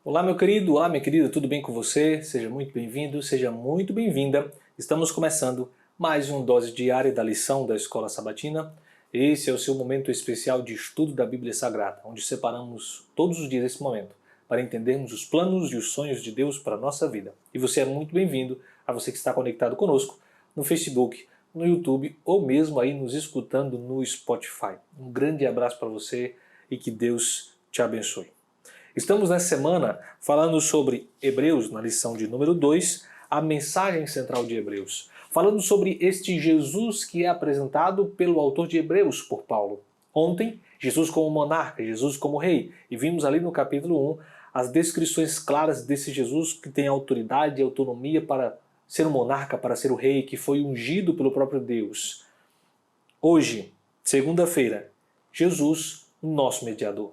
Olá meu querido, olá minha querida, tudo bem com você? Seja muito bem-vindo, seja muito bem-vinda. Estamos começando mais uma dose diária da lição da Escola Sabatina. Esse é o seu momento especial de estudo da Bíblia Sagrada, onde separamos todos os dias esse momento para entendermos os planos e os sonhos de Deus para a nossa vida. E você é muito bem-vindo, a você que está conectado conosco no Facebook, no YouTube ou mesmo aí nos escutando no Spotify. Um grande abraço para você e que Deus te abençoe. Estamos nessa semana falando sobre Hebreus, na lição de número 2, a mensagem central de Hebreus. Falando sobre este Jesus que é apresentado pelo autor de Hebreus, por Paulo. Ontem, Jesus como monarca, Jesus como rei. E vimos ali no capítulo 1 as descrições claras desse Jesus que tem autoridade e autonomia para ser o monarca, para ser o rei, que foi ungido pelo próprio Deus. Hoje, segunda-feira, Jesus, o nosso mediador.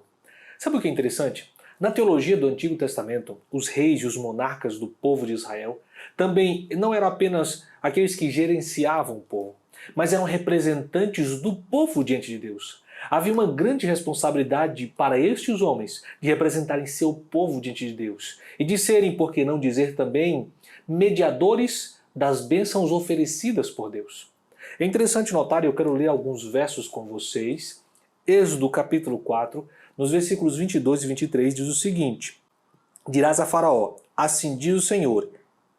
Sabe o que é interessante? Na teologia do Antigo Testamento, os reis e os monarcas do povo de Israel também não eram apenas aqueles que gerenciavam o povo, mas eram representantes do povo diante de Deus. Havia uma grande responsabilidade para estes homens de representarem seu povo diante de Deus e de serem, por que não dizer também, mediadores das bênçãos oferecidas por Deus. É interessante notar, e eu quero ler alguns versos com vocês, Êxodo capítulo 4, nos versículos 22 e 23 diz o seguinte: Dirás a Faraó, assim diz o Senhor,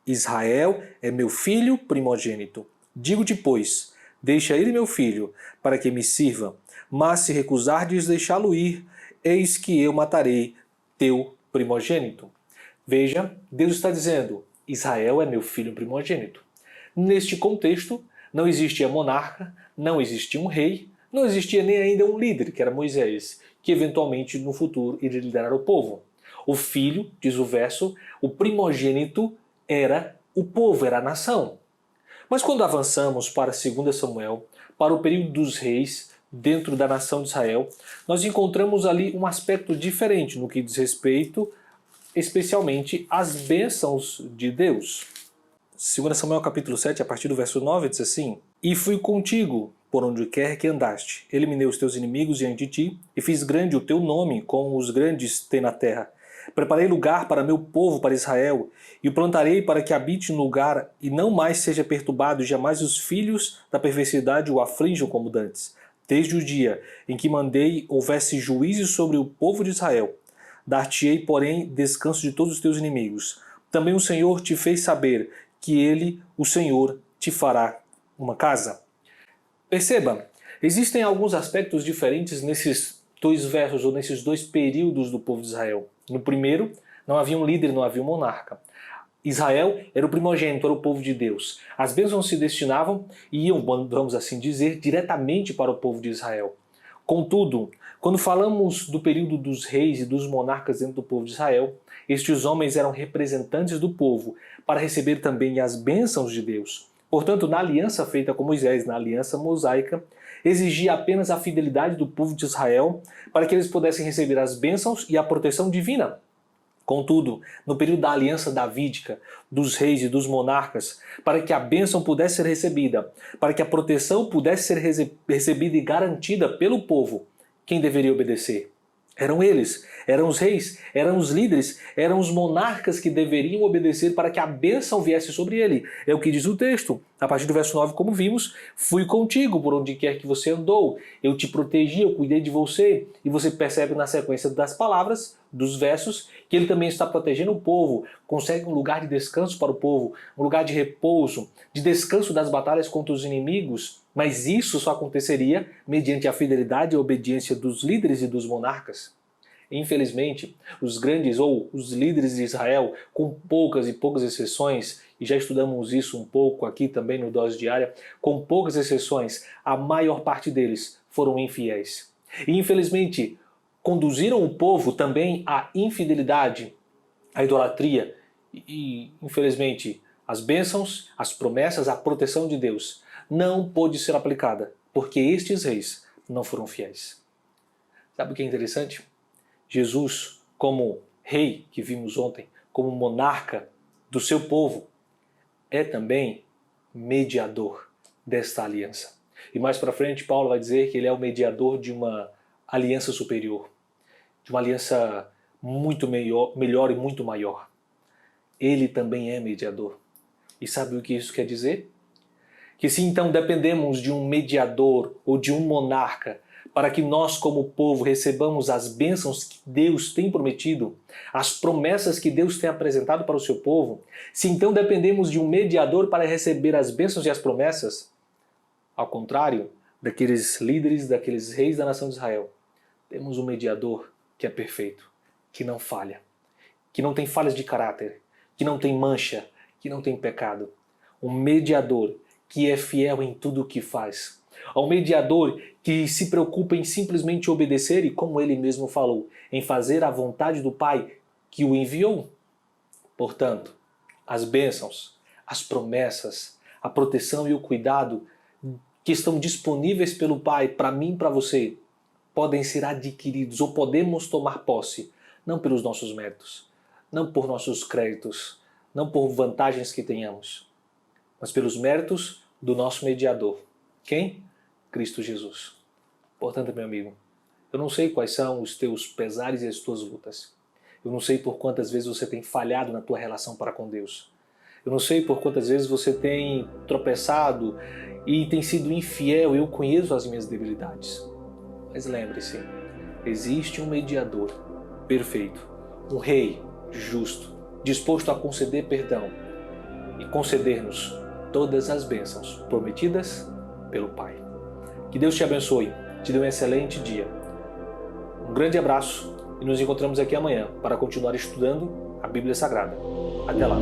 Israel é meu filho primogênito. Digo-te, pois, deixa ir meu filho, para que me sirva, mas se recusardes deixá-lo ir, eis que eu matarei teu primogênito. Veja, Deus está dizendo, Israel é meu filho primogênito. Neste contexto, não existia monarca, não existia um rei, não existia nem ainda um líder, que era Moisés, que eventualmente no futuro iria liderar o povo. O filho, diz o verso, o primogênito era o povo, era a nação. Mas quando avançamos para 2 Samuel, para o período dos reis dentro da nação de Israel, nós encontramos ali um aspecto diferente no que diz respeito especialmente às bênçãos de Deus. 2 Samuel capítulo 7, a partir do verso 9, diz assim: E fui contigo por onde quer que andaste. Eliminei os teus inimigos diante de ti, e fiz grande o teu nome, como os grandes tem na terra. Preparei lugar para meu povo, para Israel, e o plantarei para que habite no lugar, e não mais seja perturbado, e jamais os filhos da perversidade o aflijam como dantes. Desde o dia em que mandei houvesse juízes sobre o povo de Israel. Dar-te-ei, porém, descanso de todos os teus inimigos. Também o Senhor te fez saber que ele, o Senhor, te fará uma casa. Perceba, existem alguns aspectos diferentes nesses dois versos ou nesses dois períodos do povo de Israel. No primeiro, não havia um líder, não havia um monarca. Israel era o primogênito, era o povo de Deus. As bênçãos se destinavam e iam, vamos assim dizer, diretamente para o povo de Israel. Contudo, quando falamos do período dos reis e dos monarcas dentro do povo de Israel, estes homens eram representantes do povo para receber também as bênçãos de Deus. Portanto, na aliança feita com Moisés, na aliança mosaica, exigia apenas a fidelidade do povo de Israel para que eles pudessem receber as bênçãos e a proteção divina. Contudo, no período da aliança davídica, dos reis e dos monarcas, para que a bênção pudesse ser recebida, para que a proteção pudesse ser recebida e garantida pelo povo, quem deveria obedecer? Eram eles, eram os reis, eram os líderes, eram os monarcas que deveriam obedecer para que a bênção viesse sobre ele. É o que diz o texto. A partir do verso 9, como vimos, fui contigo por onde quer que você andou, eu te protegi, eu cuidei de você. E você percebe na sequência das palavras, dos versos, que ele também está protegendo o povo, consegue um lugar de descanso para o povo, um lugar de repouso, de descanso das batalhas contra os inimigos. Mas isso só aconteceria mediante a fidelidade e a obediência dos líderes e dos monarcas. Infelizmente, os grandes ou os líderes de Israel, com poucas exceções, e já estudamos isso um pouco aqui também no Dose Diária, com poucas exceções, a maior parte deles foram infiéis. E infelizmente, conduziram o povo também à infidelidade, à idolatria e, infelizmente, as bênçãos, as promessas, a proteção de Deus não pôde ser aplicada, porque estes reis não foram fiéis. Sabe o que é interessante? Jesus, como rei que vimos ontem, como monarca do seu povo, é também mediador desta aliança. E mais para frente, Paulo vai dizer que ele é o mediador de uma aliança superior, de uma aliança muito melhor e muito maior. Ele também é mediador. E sabe o que isso quer dizer? Que se então dependemos de um mediador ou de um monarca para que nós como povo recebamos as bênçãos que Deus tem prometido, as promessas que Deus tem apresentado para o seu povo, se então dependemos de um mediador para receber as bênçãos e as promessas, ao contrário daqueles líderes, daqueles reis da nação de Israel, temos um mediador que é perfeito, que não falha, que não tem falhas de caráter, que não tem mancha, que não tem pecado. Um mediador que é fiel em tudo o que faz. Um mediador que se preocupa em simplesmente obedecer e, como ele mesmo falou, em fazer a vontade do Pai que o enviou. Portanto, as bênçãos, as promessas, a proteção e o cuidado que estão disponíveis pelo Pai para mim e para você podem ser adquiridos ou podemos tomar posse, não pelos nossos méritos, não por nossos créditos, não por vantagens que tenhamos, mas pelos méritos do nosso mediador. Quem? Cristo Jesus. Portanto, meu amigo, eu não sei quais são os teus pesares e as tuas lutas. Eu não sei por quantas vezes você tem falhado na tua relação para com Deus. Eu não sei por quantas vezes você tem tropeçado e tem sido infiel. Eu conheço as minhas debilidades. Mas lembre-se, existe um mediador perfeito, um rei justo, disposto a conceder perdão e conceder-nos todas as bênçãos prometidas pelo Pai. Que Deus te abençoe, te dê um excelente dia. Um grande abraço e nos encontramos aqui amanhã para continuar estudando a Bíblia Sagrada. Até lá!